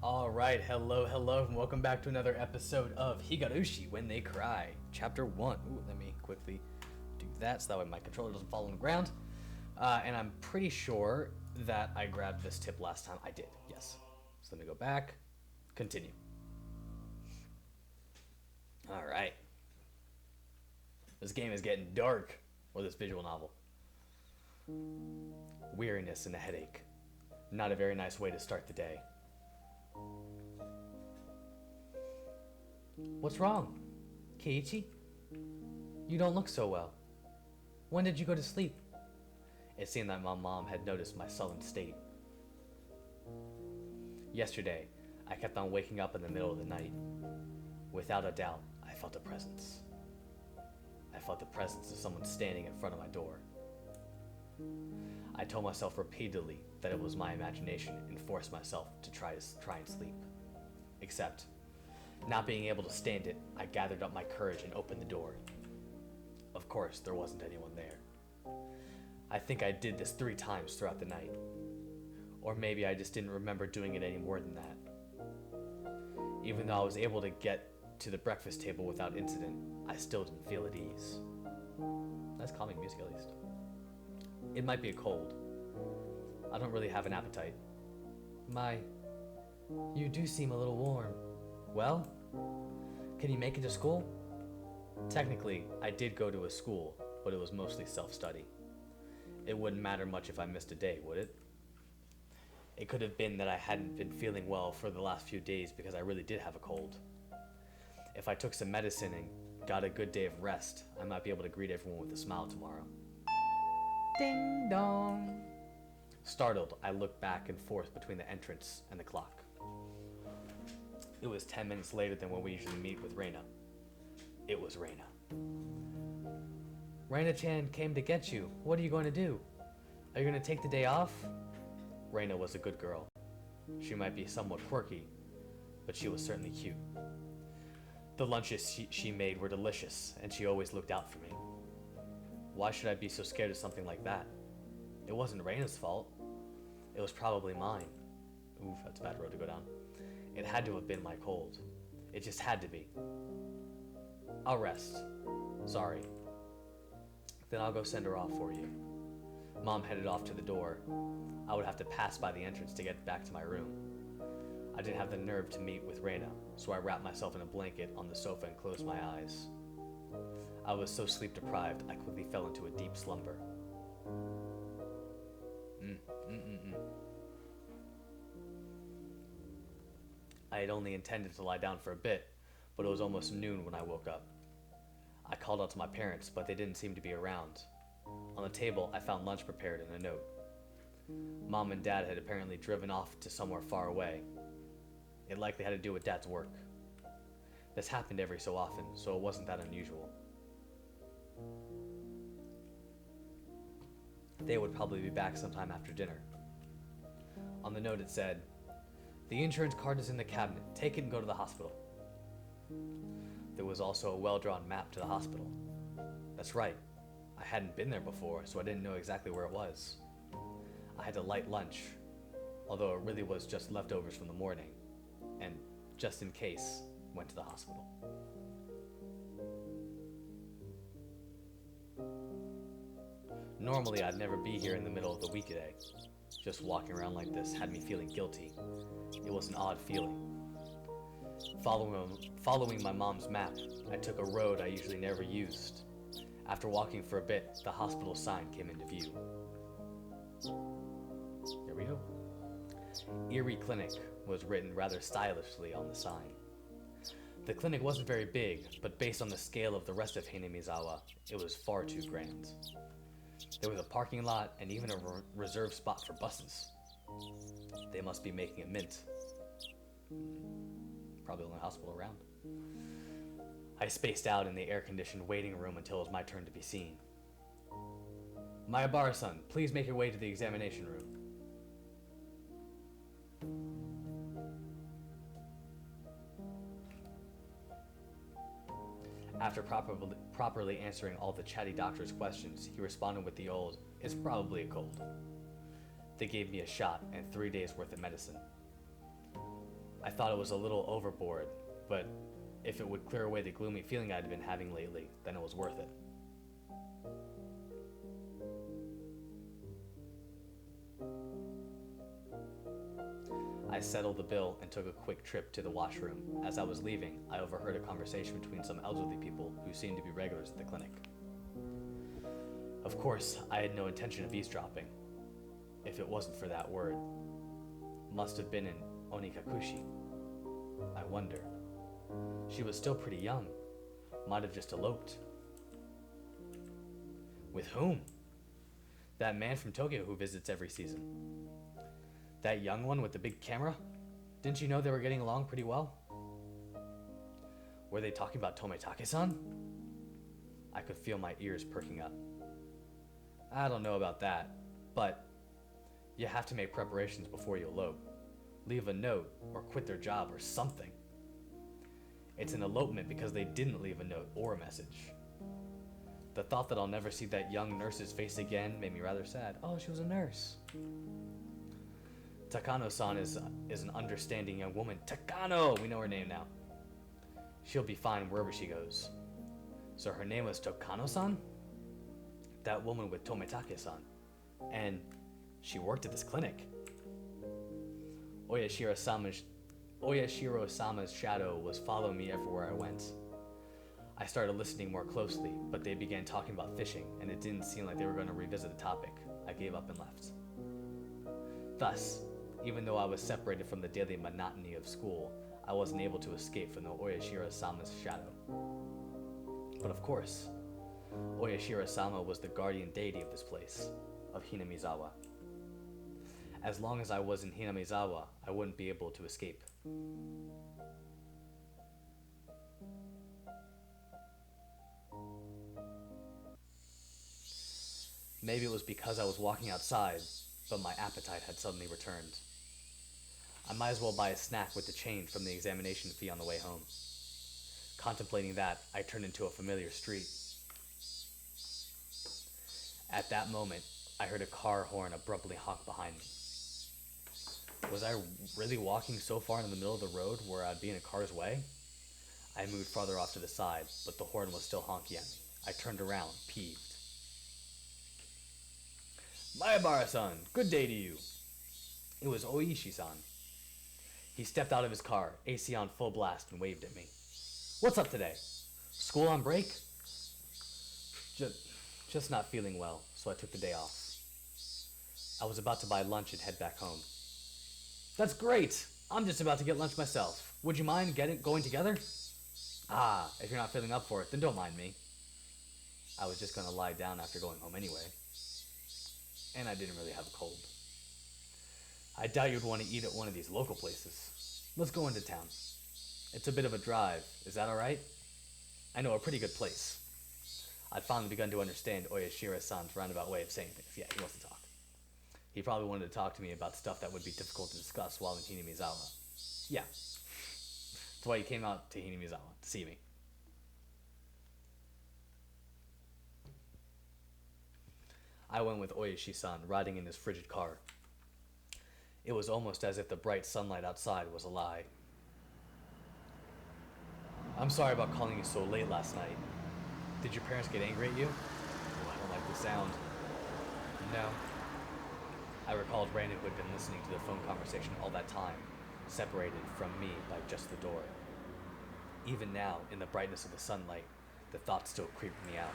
Alright, hello, and welcome back to another episode of Higurashi When They Cry, Chapter 1. Ooh, let me quickly do that so that way my controller doesn't fall on the ground. And I'm pretty sure that I grabbed this tip last time. I did, yes. So let me go back, continue. Alright. This game is getting dark, or this visual novel. Weariness and a headache. Not a very nice way to start the day. What's wrong? Keiichi? You don't look so well. When did you go to sleep? It seemed that my mom had noticed my sullen state. Yesterday, I kept on waking up in the middle of the night. Without a doubt, I felt a presence. I felt the presence of someone standing in front of my door. I told myself repeatedly that it was my imagination and forced myself to try and sleep. Except, not being able to stand it, I gathered up my courage and opened the door. Of course, there wasn't anyone there. I think I did this 3 times throughout the night. Or maybe I just didn't remember doing it any more than that. Even though I was able to get to the breakfast table without incident, I still didn't feel at ease. That's calming music at least. It might be a cold. I don't really have an appetite. You do seem a little warm. Well, can you make it to school? Technically, I did go to a school, but it was mostly self-study. It wouldn't matter much if I missed a day, would it? It could have been that I hadn't been feeling well for the last few days because I really did have a cold. If I took some medicine and got a good day of rest, I might be able to greet everyone with a smile tomorrow. Ding dong! Startled, I looked back and forth between the entrance and the clock. It was 10 minutes later than when we usually meet with Reina. It was Reina. Reina-chan came to get you. What are you going to do? Are you going to take the day off? Reina was a good girl. She might be somewhat quirky, but she was certainly cute. The lunches she made were delicious, and she always looked out for me. Why should I be so scared of something like that? It wasn't Reina's fault. It was probably mine. Oof, that's a bad road to go down. It had to have been my cold. It just had to be. I'll rest. Sorry. Then I'll go send her off for you. Mom headed off to the door. I would have to pass by the entrance to get back to my room. I didn't have the nerve to meet with Reina, so I wrapped myself in a blanket on the sofa and closed my eyes. I was so sleep deprived, I quickly fell into a deep slumber. I had only intended to lie down for a bit, but it was almost noon when I woke up. I called out to my parents, but they didn't seem to be around. On the table, I found lunch prepared and a note. Mom and Dad had apparently driven off to somewhere far away. It likely had to do with Dad's work. This happened every so often, so it wasn't that unusual. They would probably be back sometime after dinner. On the note it said, "The insurance card is in the cabinet. Take it and go to the hospital." There was also a well-drawn map to the hospital. That's right. I hadn't been there before, so I didn't know exactly where it was. I had a light lunch, although it really was just leftovers from the morning, and just in case, went to the hospital. Normally, I'd never be here in the middle of the weekday. Just walking around like this had me feeling guilty. It was an odd feeling. Following my mom's map, I took a road I usually never used. After walking for a bit, the hospital sign came into view. There we go. Erie Clinic was written rather stylishly on the sign. The clinic wasn't very big, but based on the scale of the rest of Hinamizawa, it was far too grand. There was a parking lot and even a reserved spot for buses. They must be making a mint. Probably the only hospital around. I spaced out in the air-conditioned waiting room until it was my turn to be seen. Mayabara-san, please make your way to the examination room. After properly answering all the chatty doctor's questions, he responded with the old, "It's probably a cold." They gave me a shot and 3 days worth of medicine. I thought it was a little overboard, but if it would clear away the gloomy feeling I'd been having lately, then it was worth it. I settled the bill and took a quick trip to the washroom. As I was leaving, I overheard a conversation between some elderly people who seemed to be regulars at the clinic. Of course, I had no intention of eavesdropping, if it wasn't for that word. Must have been an onikakushi. I wonder. She was still pretty young. Might have just eloped. With whom? That man from Tokyo who visits every season. That young one with the big camera? Didn't you know they were getting along pretty well? Were they talking about Tomitake-san? I could feel my ears perking up. I don't know about that, but you have to make preparations before you elope. Leave a note or quit their job or something. It's an elopement because they didn't leave a note or a message. The thought that I'll never see that young nurse's face again made me rather sad. Oh, she was a nurse. Takano-san is an understanding young woman. Takano! We know her name now. She'll be fine wherever she goes. So her name was Takano-san? That woman with Tomitake-san. And she worked at this clinic. Oyashiro-sama's shadow was following me everywhere I went. I started listening more closely, but they began talking about fishing, and it didn't seem like they were going to revisit the topic. I gave up and left. Thus, even though I was separated from the daily monotony of school, I wasn't able to escape from the Oyashiro-sama's shadow. But of course, Oyashiro-sama was the guardian deity of this place, of Hinamizawa. As long as I was in Hinamizawa, I wouldn't be able to escape. Maybe it was because I was walking outside, but my appetite had suddenly returned. I might as well buy a snack with the change from the examination fee on the way home. Contemplating that, I turned into a familiar street. At that moment, I heard a car horn abruptly honk behind me. Was I really walking so far in the middle of the road where I'd be in a car's way? I moved farther off to the side, but the horn was still honking at me. I turned around, peeved. Maebara-san, good day to you. It was Oishi-san. He stepped out of his car, AC on full blast, and waved at me. What's up today? School on break? Just not feeling well, so I took the day off. I was about to buy lunch and head back home. That's great! I'm just about to get lunch myself. Would you mind going together? Ah, if you're not feeling up for it, then don't mind me. I was just gonna lie down after going home anyway. And I didn't really have a cold. I doubt you'd want to eat at one of these local places. Let's go into town. It's a bit of a drive. Is that alright? I know a pretty good place. I'd finally begun to understand Oyashiro-san's roundabout way of saying things. Yeah, he wants to talk. He probably wanted to talk to me about stuff that would be difficult to discuss while in Hinamizawa. Yeah. That's why he came out to Hinamizawa, to see me. I went with Oishi-san, riding in his frigid car. It was almost as if the bright sunlight outside was a lie. I'm sorry about calling you so late last night. Did your parents get angry at you? Oh, I don't like the sound. No. I recalled Brandon, who had been listening to the phone conversation all that time, separated from me by just the door. Even now, in the brightness of the sunlight, the thought still creeped me out.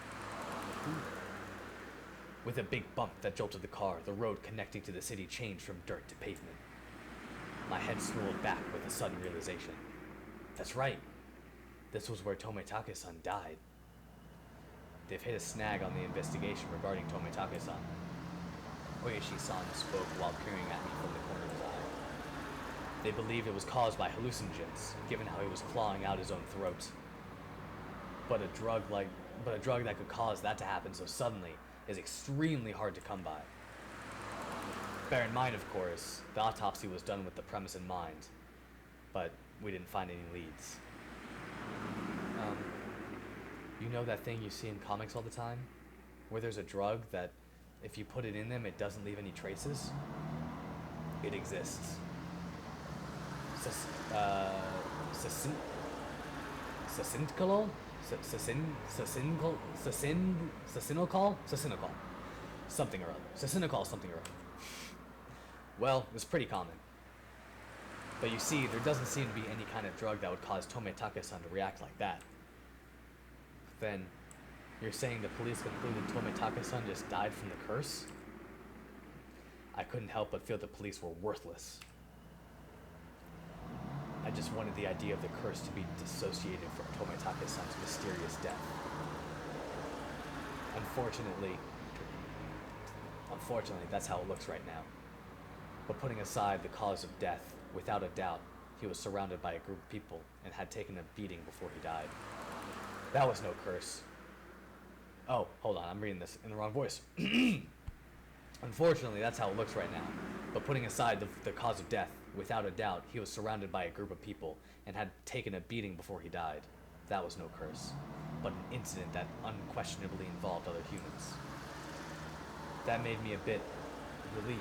With a big bump that jolted the car, the road connecting to the city changed from dirt to pavement. My head swirled back with a sudden realization. That's right. This was where Tomitake-san died. They've hit a snag on the investigation regarding Tomitake-san. Oishi-san spoke while peering at me from the corner of his eye. They believe it was caused by hallucinogens, given how he was clawing out his own throat. But a drug that could cause that to happen so suddenly is extremely hard to come by. Bear in mind, of course, the autopsy was done with the premise in mind, but we didn't find any leads. You know that thing you see in comics all the time? Where there's a drug that, if you put it in them, it doesn't leave any traces? It exists. sus, succinct, succintical, succintical, something or other, succintical something or other. Well, it was pretty common. But you see, there doesn't seem to be any kind of drug that would cause Tometake-san to react like that. Then, you're saying the police concluded Tometake-san just died from the curse? I couldn't help but feel the police were worthless. I just wanted the idea of the curse to be dissociated from Tometake-san's mysterious death. Unfortunately, that's how it looks right now. But putting aside the cause of death, without a doubt, he was surrounded by a group of people and had taken a beating before he died. That was no curse. Oh, hold on, I'm reading this in the wrong voice. Unfortunately, that's how it looks right now. But putting aside the cause of death, without a doubt, he was surrounded by a group of people and had taken a beating before he died. That was no curse, but an incident that unquestionably involved other humans. That made me a bit relieved.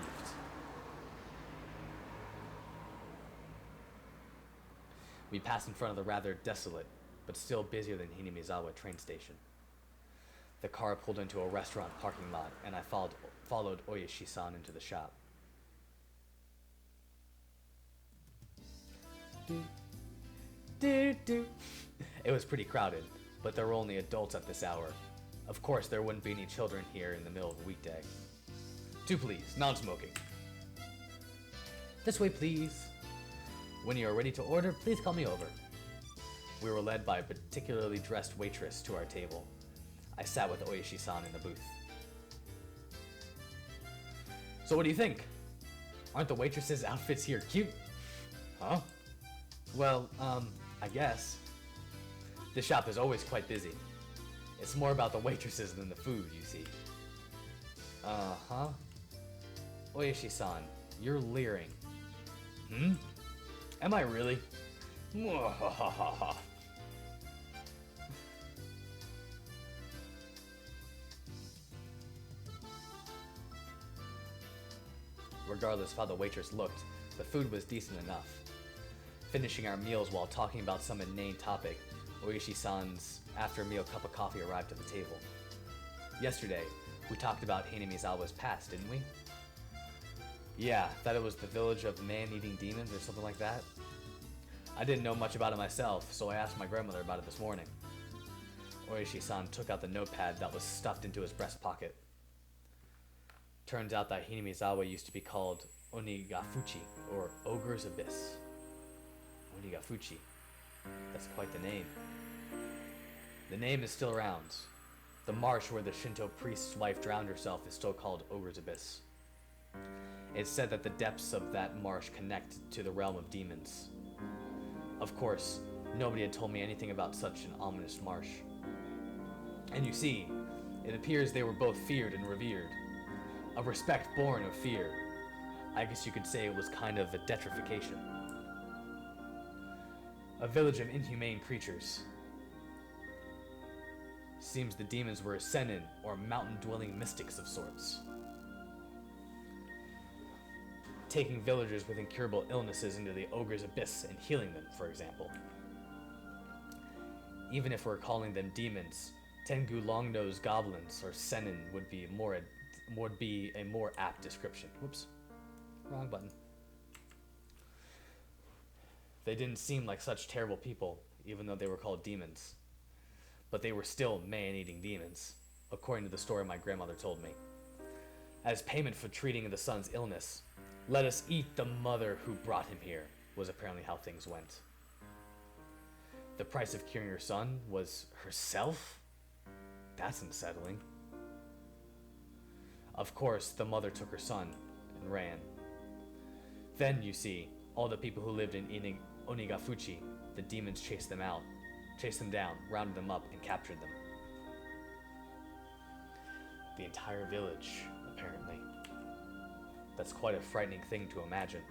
We passed in front of the rather desolate, but still busier than Hinamizawa train station. The car pulled into a restaurant parking lot, and I followed Oyashi-san into the shop. It was pretty crowded, but there were only adults at this hour. Of course, there wouldn't be any children here in the middle of a weekday. 2 please, non-smoking. This way, please. When you are ready to order, please call me over. We were led by a particularly dressed waitress to our table. I sat with Oyashi-san in the booth. So what do you think? Aren't the waitresses' outfits here cute? Huh? Well, I guess. This shop is always quite busy. It's more about the waitresses than the food, you see. Uh-huh. Oyashi-san, you're leering. Hmm? Am I really? Mwahahaha. Regardless of how the waitress looked, the food was decent enough. Finishing our meals while talking about some inane topic, Oishi-san's after-meal cup of coffee arrived at the table. Yesterday, we talked about Hinamizawa's past, didn't we? Yeah, that it was the village of man-eating demons or something like that. I didn't know much about it myself, so I asked my grandmother about it this morning. Oishi-san took out the notepad that was stuffed into his breast pocket. Turns out that Hinamizawa used to be called Onigafuchi, or Ogre's Abyss. Onigafuchi. That's quite the name. The name is still around. The marsh where the Shinto priest's wife drowned herself is still called Ogre's Abyss. It's said that the depths of that marsh connect to the realm of demons. Of course, nobody had told me anything about such an ominous marsh. And you see, it appears they were both feared and revered. A respect born of fear. I guess you could say it was kind of a detrification. A village of inhumane creatures. Seems the demons were Sennin, or mountain-dwelling mystics of sorts. Taking villagers with incurable illnesses into the Ogre's Abyss and healing them, for example. Even if we're calling them demons, Tengu long-nosed goblins, or Sennin, would be a more apt description. Whoops. Wrong button. They didn't seem like such terrible people, even though they were called demons. But they were still man-eating demons, according to the story my grandmother told me. As payment for treating the son's illness, let us eat the mother who brought him here, was apparently how things went. The price of curing her son was herself? That's unsettling. Of course, the mother took her son and ran. Then, you see, all the people who lived in Onigafuchi, the demons chased them down, rounded them up, and captured them. The entire village, apparently. That's quite a frightening thing to imagine.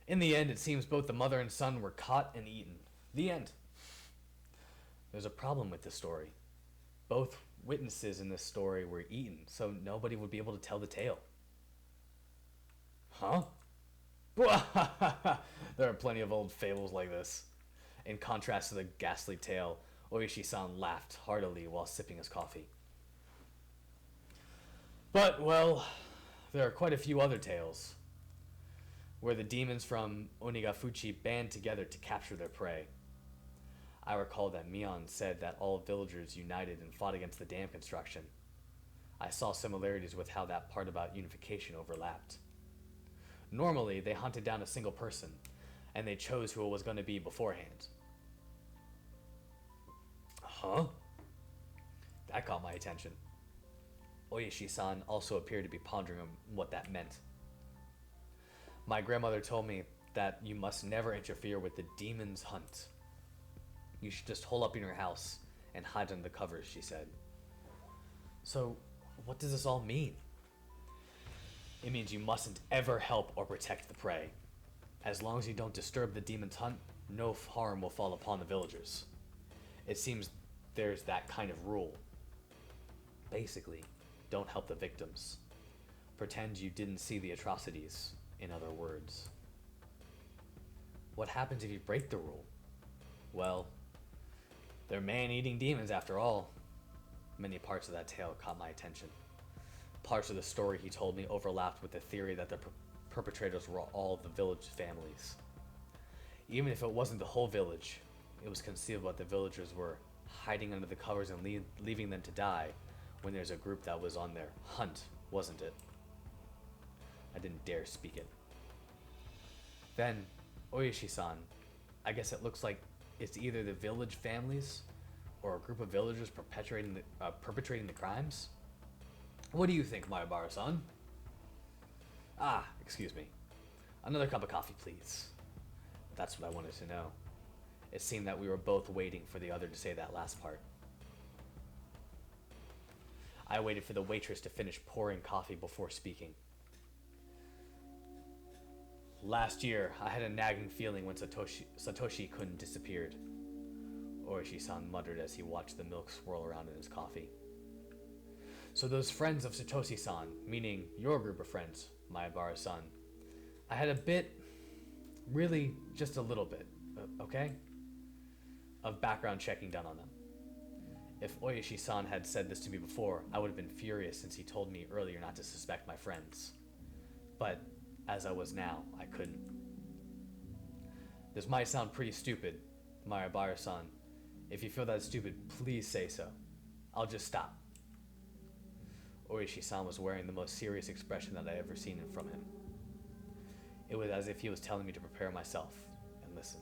In the end, it seems both the mother and son were caught and eaten. The end. There's a problem with this story. Both witnesses in this story were eaten, so nobody would be able to tell the tale. Huh? There are plenty of old fables like this. In contrast to the ghastly tale, Oishi-san laughed heartily while sipping his coffee. But, well, there are quite a few other tales, where the demons from Onigafuchi band together to capture their prey. I recall that Mion said that all villagers united and fought against the dam construction. I saw similarities with how that part about unification overlapped. Normally, they hunted down a single person, and they chose who it was going to be beforehand. Huh? That caught my attention. Oishi-san also appeared to be pondering on what that meant. My grandmother told me that you must never interfere with the demon's hunt. You should just hole up in your house and hide under the covers, she said. So, what does this all mean? It means you mustn't ever help or protect the prey. As long as you don't disturb the demon's hunt, no harm will fall upon the villagers. It seems there's that kind of rule. Basically, don't help the victims. Pretend you didn't see the atrocities, in other words. What happens if you break the rule? Well, they're man-eating demons after all. Many parts of that tale caught my attention. Parts of the story he told me overlapped with the theory that the perpetrators were all the village families. Even if it wasn't the whole village, it was conceivable that the villagers were hiding under the covers and leaving them to die when there's a group that was on their hunt, wasn't it? I didn't dare speak it. Then, Oishi-san, I guess it looks like it's either the village families or a group of villagers perpetrating the crimes? What do you think, Mayabara-san? Ah, excuse me. Another cup of coffee, please. That's what I wanted to know. It seemed that we were both waiting for the other to say that last part. I waited for the waitress to finish pouring coffee before speaking. Last year, I had a nagging feeling when Satoshi-kun disappeared. Oishi-san muttered as he watched the milk swirl around in his coffee. So those friends of Satoshi-san, meaning your group of friends, Mayabara-san, I had a bit, really just a little bit, okay, of background checking done on them. If Oishi-san had said this to me before, I would have been furious since he told me earlier not to suspect my friends. But as I was now, I couldn't. This might sound pretty stupid, Mayabara-san. If you feel that stupid, please say so. I'll just stop. Oishi-san was wearing the most serious expression that I ever seen from him. It was as if he was telling me to prepare myself and listen.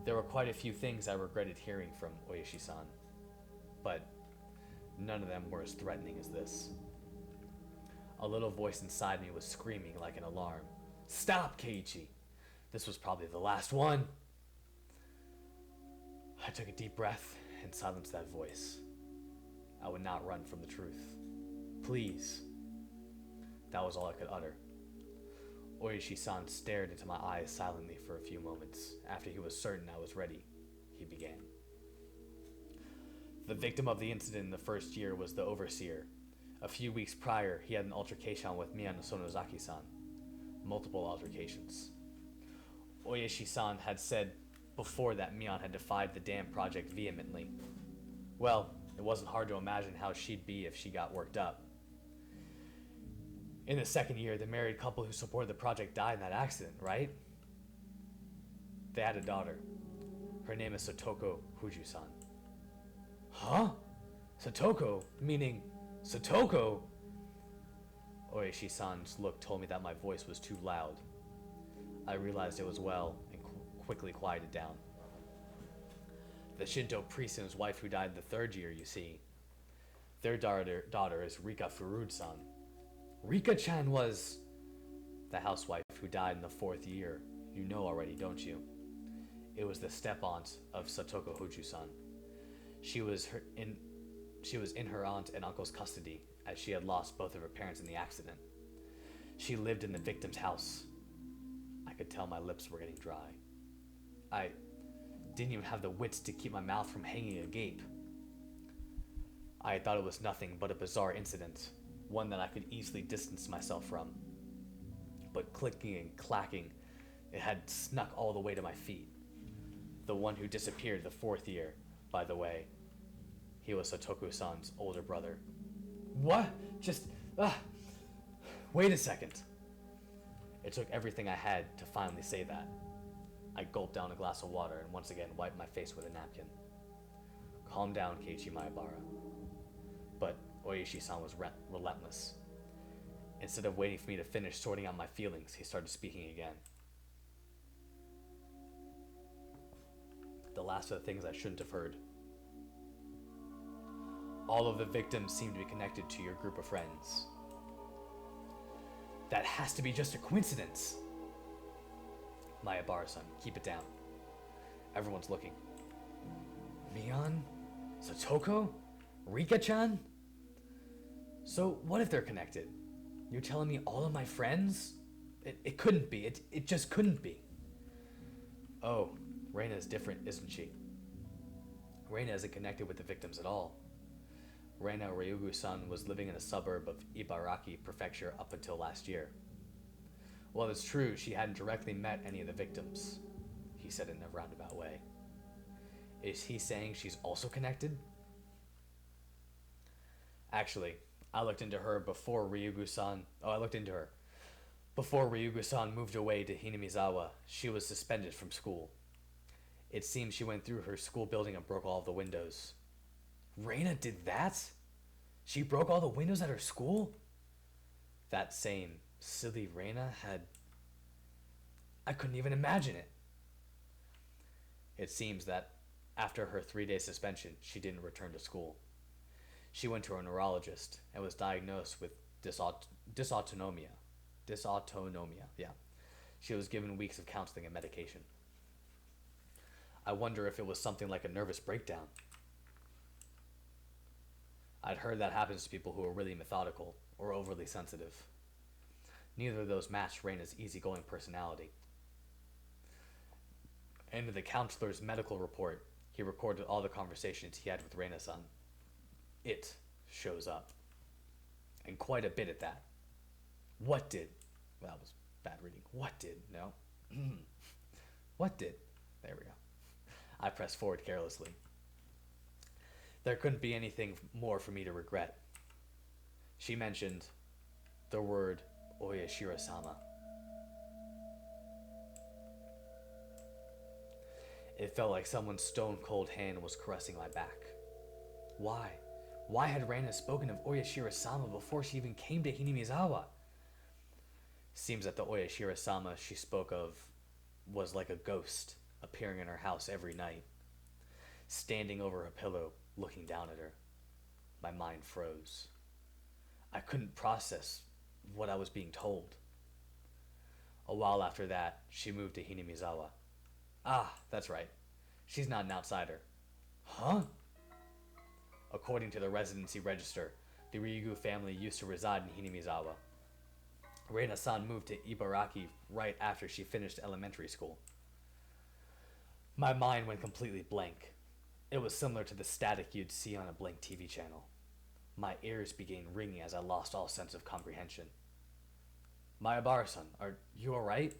There were quite a few things I regretted hearing from Oishi-san, but none of them were as threatening as this. A little voice inside me was screaming like an alarm. Stop, Keiichi! This was probably the last one! I took a deep breath and silenced that voice. I would not run from the truth. Please. That was all I could utter. Oishi-san stared into my eyes silently for a few moments. After he was certain I was ready, he began. The victim of the incident in the first year was the overseer. A few weeks prior, he had an altercation with Miyano Sonozaki-san. Multiple altercations. Oishi-san had said before that Mion had defied the dam project vehemently. Well, it wasn't hard to imagine how she'd be if she got worked up. In the second year, the married couple who supported the project died in that accident, right? They had a daughter. Her name is Satoko Huju-san. Huh? Satoko? Meaning Satoko? Oishi-san's look told me that my voice was too loud. I realized it was well and quickly quieted down. The Shinto priest and his wife who died the third year, you see. Their daughter is Rika Furud-san. Rika-chan was the housewife who died in the fourth year. You know already, don't you? It was the step-aunt of Satoko Huju-san. She was in her aunt and uncle's custody, as she had lost both of her parents in the accident. She lived in the victim's house. I could tell my lips were getting dry. I didn't even have the wits to keep my mouth from hanging agape. I thought it was nothing but a bizarre incident, one that I could easily distance myself from. but clicking and clacking, it had snuck all the way to my feet. The one who disappeared the 4th year, by the way. He was Satoku-san's older brother. What? Wait a second. It took everything I had to finally say that. I gulped down a glass of water and once again wiped my face with a napkin. Calm down, Keiichi Maebara. But Oishi-san was relentless. Instead of waiting for me to finish sorting out my feelings, he started speaking again. The last of the things I shouldn't have heard. All of the victims seem to be connected to your group of friends. That has to be just a coincidence. Maebara-san, keep it down. Everyone's looking. Mion? Satoko? Rika-chan? So what if they're connected? You're telling me all of my friends? It couldn't be. It just couldn't be. Oh, Reina is different, isn't she? Reina isn't connected with the victims at all. Reina Ryugu-san was living in a suburb of Ibaraki Prefecture up until last year. Well, it's true she hadn't directly met any of the victims, he said in a roundabout way. Is he saying she's also connected? Actually, I looked into her before Ryugu-san... Before Ryugu-san moved away to Hinamizawa, she was suspended from school. It seems she went through her school building and broke all of the windows. Reina did that? She broke all the windows at her school? That same silly Reina had... I couldn't even imagine it. It seems that after her 3-day suspension, she didn't return to school. She went to a neurologist and was diagnosed with dysautonomia. Dysautonomia, yeah. She was given weeks of counseling and medication. I wonder if it was something like a nervous breakdown. I'd heard that happens to people who are really methodical or overly sensitive. Neither of those matched Reina's easygoing personality. In the counselor's medical report, he recorded all the conversations he had with Reina-san. It shows up. And quite a bit at that. What did? Well, that was bad reading. What did? No. What did? There we go. I pressed forward carelessly. There couldn't be anything more for me to regret. She mentioned the word Oyashiro-sama. It felt like someone's stone-cold hand was caressing my back. Why? Why had Reina spoken of Oyashiro-sama before she even came to Hinamizawa? Seems that the Oyashiro-sama she spoke of was like a ghost appearing in her house every night, standing over her pillow, looking down at her. My mind froze. I couldn't process what I was being told. A while after that, she moved to Hinamizawa. Ah, that's right. She's not an outsider. Huh? According to the residency register, the Ryugu family used to reside in Hinamizawa. Reina-san moved to Ibaraki right after she finished elementary school. My mind went completely blank. It was similar to the static you'd see on a blank TV channel. My ears began ringing as I lost all sense of comprehension. Maebara-san, are you alright?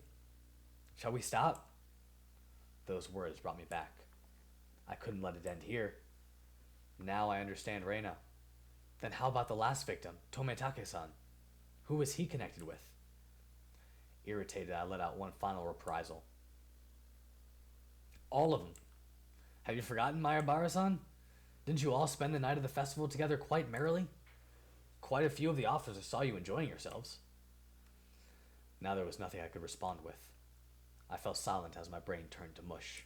Shall we stop? Those words brought me back. I couldn't let it end here. Now I understand Reina. Then how about the last victim, Tometake-san? Who was he connected with? Irritated, I let out one final reprisal. All of them. Have you forgotten, Maebara-san? Didn't you all spend the night of the festival together quite merrily? Quite a few of the officers saw you enjoying yourselves. Now there was nothing I could respond with. I fell silent as my brain turned to mush.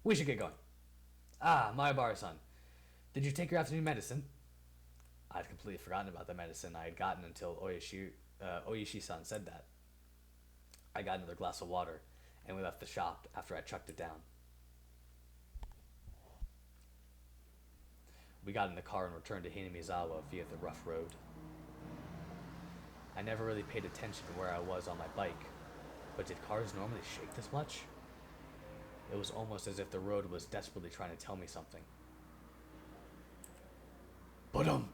We should get going. Ah, Maebara-san, did you take your afternoon medicine? I had completely forgotten about the medicine I had gotten until Oishi-san said that. I got another glass of water, and we left the shop after I chucked it down. We got in the car and returned to Hinamizawa via the rough road. I never really paid attention to where I was on my bike, but did cars normally shake this much? It was almost as if the road was desperately trying to tell me something. Ba-dum!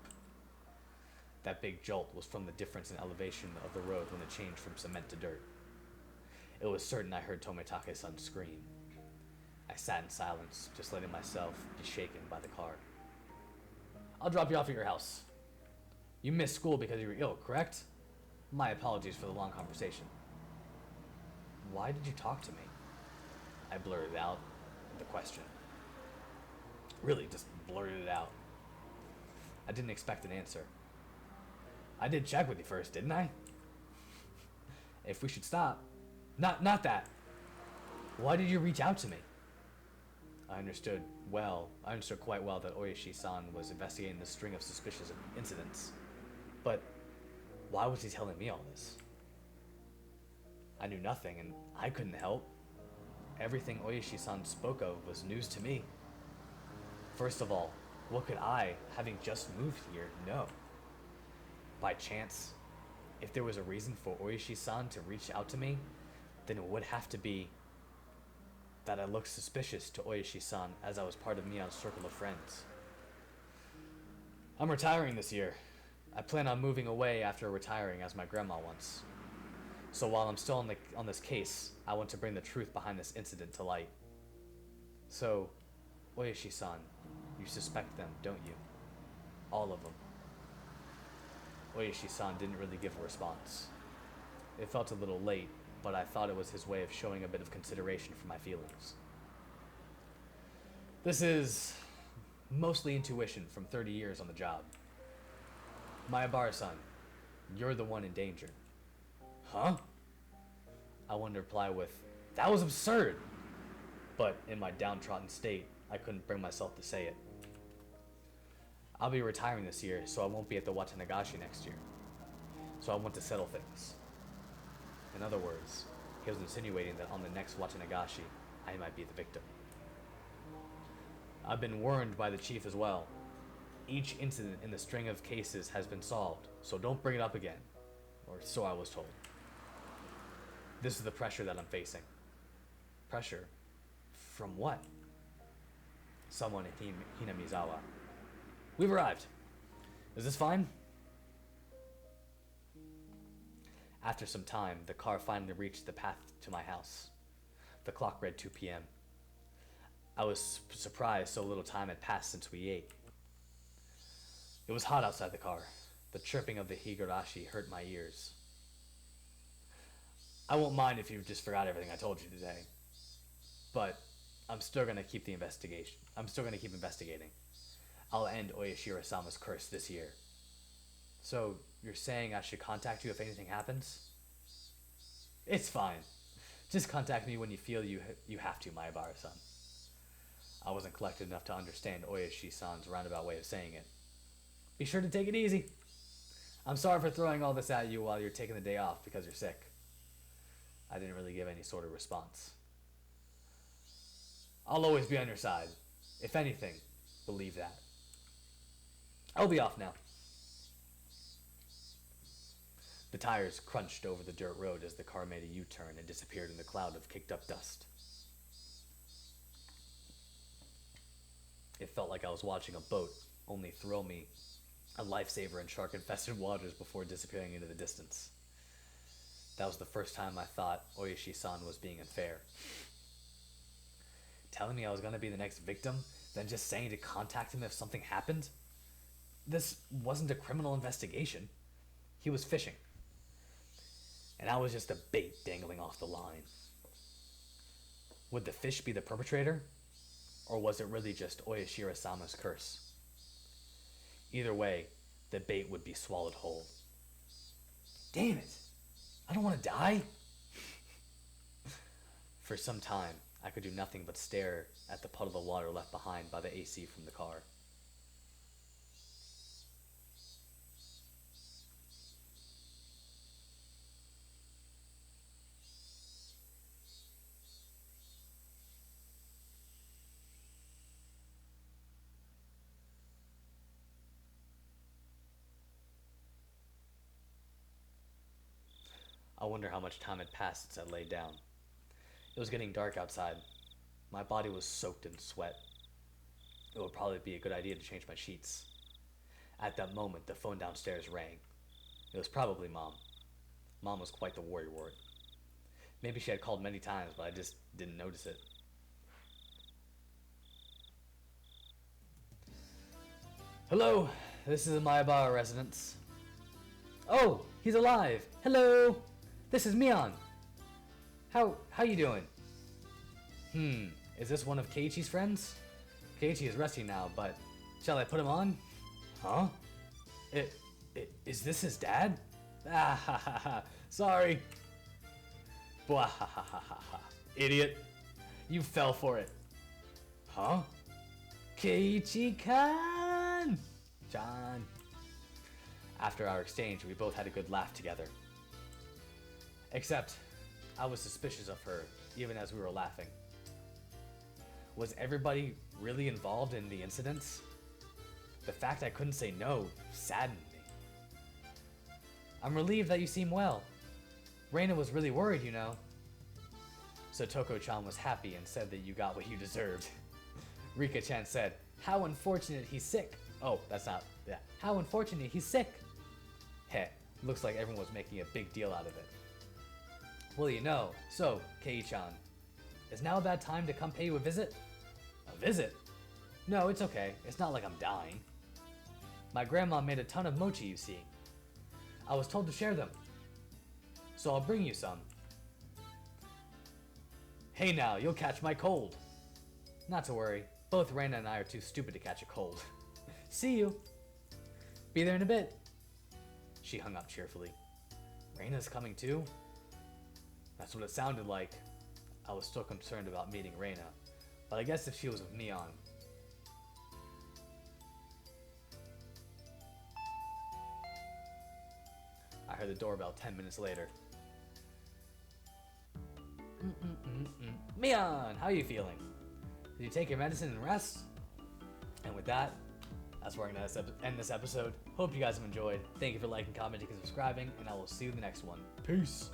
That big jolt was from the difference in elevation of the road when it changed from cement to dirt. It was certain I heard Tomitake-san scream. I sat in silence, just letting myself be shaken by the car. I'll drop you off at your house. You missed school because you were ill, correct? My apologies for the long conversation. Why did you talk to me? I blurted out the question. Really, just blurted it out. I didn't expect an answer. I did check with you first, didn't I? If we should stop. Not that. Why did you reach out to me? I understood quite well that Oishi-san was investigating the string of suspicious incidents. But why was he telling me all this? I knew nothing, and I couldn't help. Everything Oishi-san spoke of was news to me. First of all, what could I, having just moved here, know? By chance, if there was a reason for Oishi-san to reach out to me, then it would have to be that I looked suspicious to Oishi-san as I was part of Mia's circle of friends. I'm retiring this year. I plan on moving away after retiring as my grandma wants. So while I'm still on this case, I want to bring the truth behind this incident to light. So, Oishi-san, you suspect them, don't you? All of them. Oishi-san didn't really give a response. It felt a little late, but I thought it was his way of showing a bit of consideration for my feelings. This is mostly intuition from 30 years on the job. Mayabara-san, you're the one in danger. Huh? I wanted to reply with, that was absurd! But in my downtrodden state, I couldn't bring myself to say it. I'll be retiring this year, so I won't be at the Watanagashi next year. So I want to settle things. In other words, he was insinuating that on the next Watanagashi, I might be the victim. I've been warned by the chief as well. Each incident in the string of cases has been solved, so don't bring it up again. Or so I was told. This is the pressure that I'm facing. Pressure? From what? Someone in Hinamizawa. We've arrived. Is this fine? After some time, the car finally reached the path to my house. The clock read 2 p.m. I was surprised so little time had passed since we ate. It was hot outside the car. The chirping of the Higurashi hurt my ears. I won't mind if you just forgot everything I told you today. But I'm still gonna keep investigating. I'll end Oyashiro-sama's curse this year. So, you're saying I should contact you if anything happens? It's fine. Just contact me when you feel you have to, Mayabara-san. I wasn't collected enough to understand Oyashi-san's roundabout way of saying it. Be sure to take it easy. I'm sorry for throwing all this at you while you're taking the day off because you're sick. I didn't really give any sort of response. I'll always be on your side. If anything, believe that. I'll be off now. The tires crunched over the dirt road as the car made a U-turn and disappeared in the cloud of kicked-up dust. It felt like I was watching a boat only throw me a lifesaver in shark-infested waters before disappearing into the distance. That was the first time I thought Oishi-san was being unfair. Telling me I was going to be the next victim, then just saying to contact him if something happened? This wasn't a criminal investigation. He was fishing. And I was just a bait dangling off the line. Would the fish be the perpetrator? Or was it really just Oyashiro-sama's curse? Either way, the bait would be swallowed whole. Damn it! I don't want to die! For some time, I could do nothing but stare at the puddle of water left behind by the AC from the car. I wonder how much time had passed since I laid down. It was getting dark outside. My body was soaked in sweat. It would probably be a good idea to change my sheets. At that moment, the phone downstairs rang. It was probably Mom. Mom was quite the worrywart. Maybe she had called many times, but I just didn't notice it. Hello, this is my bar residence. Oh, he's alive. Hello, this is Mion. How you doing? Is this one of Keiichi's friends? Keiichi is resting now, but shall I put him on? Huh? Is this his dad? Ah ha ha ha. Sorry. Blah ha ha ha ha ha. Idiot. You fell for it. Huh? Keiichi-kan! John. After our exchange, we both had a good laugh together. Except, I was suspicious of her, even as we were laughing. Was everybody really involved in the incidents? The fact I couldn't say no saddened me. I'm relieved that you seem well. Reina was really worried, you know. So Toko-chan was happy and said that you got what you deserved. Rika-chan said, how unfortunate he's sick. Oh, that's not, yeah. How unfortunate he's sick. Heh, looks like everyone was making a big deal out of it. Well, you know, so, Kei-chan, is now a bad time to come pay you a visit? A visit? No, it's okay. It's not like I'm dying. My grandma made a ton of mochi, you see. I was told to share them. So I'll bring you some. Hey now, you'll catch my cold. Not to worry. Both Reina and I are too stupid to catch a cold. See you. Be there in a bit. She hung up cheerfully. Reina's coming too? That's what it sounded like. I was still concerned about meeting Reina, but I guess if she was with Mion. I heard the doorbell 10 minutes later. Mion, how are you feeling? Did you take your medicine and rest? And with that, that's where I'm going to end this episode. Hope you guys have enjoyed. Thank you for liking, commenting, and subscribing, and I will see you in the next one. Peace!